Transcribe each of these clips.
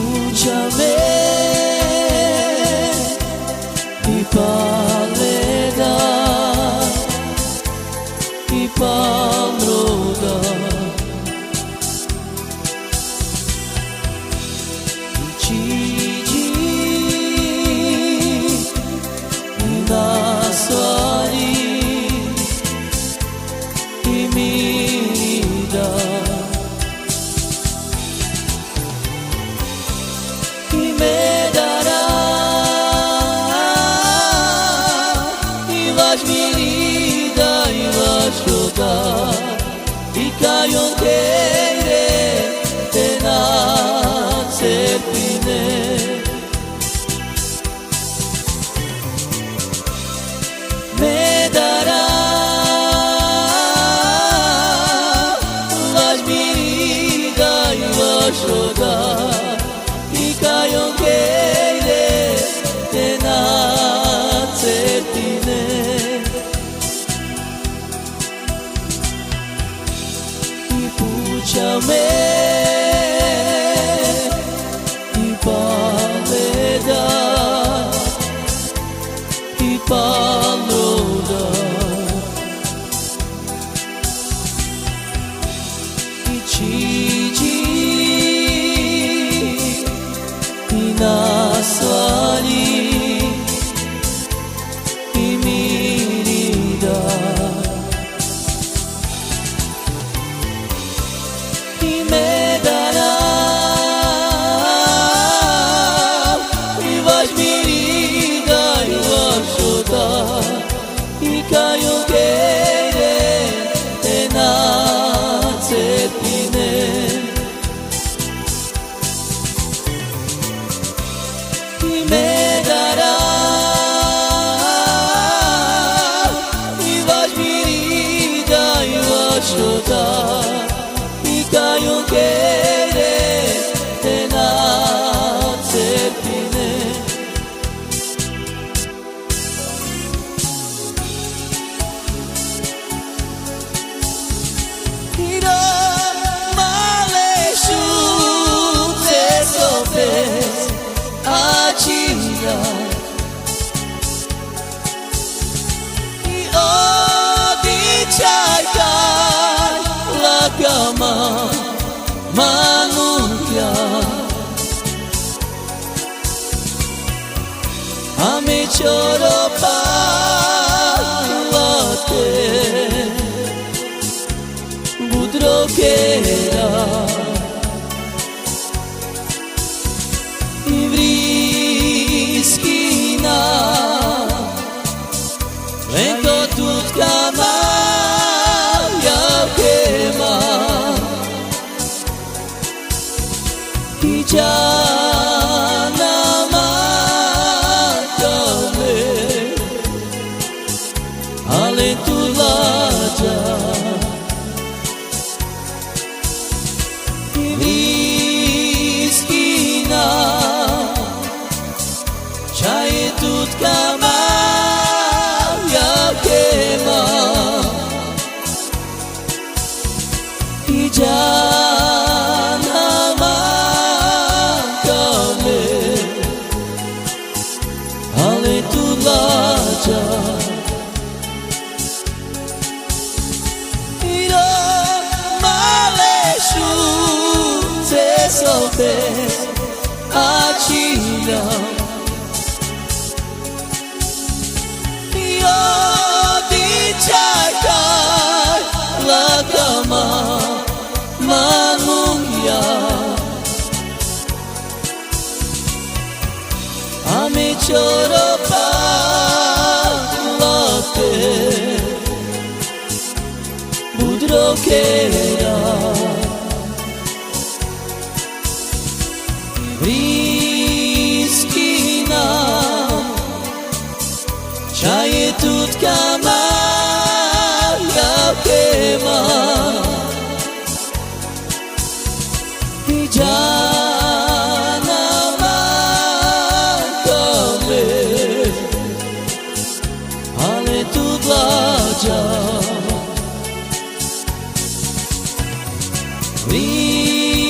puchame i paleda i palroga i cigi i nasali i mida I cayon queire te nace pine me dará las mirida y vas rodar I cayon queire te nace pine puchame i paleda i palroga i cigi i nasali i mirida I cayon queire te nace pine I me dará I vas mirida I vas rodar I cayon queire te nace pine Cama manuia a me choro palate budroquera i vriskina vengo tut cama I jana matame ale tulaja I vriskina chaye tut kama ya kema I jana ale tulaja iro maleshu te sobe achina io di chaka la cama manuia a me choro palate budroquera vriskina chaye tut kama ya kema I jana matame ale tulaja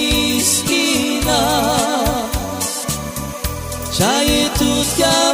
vriskina ka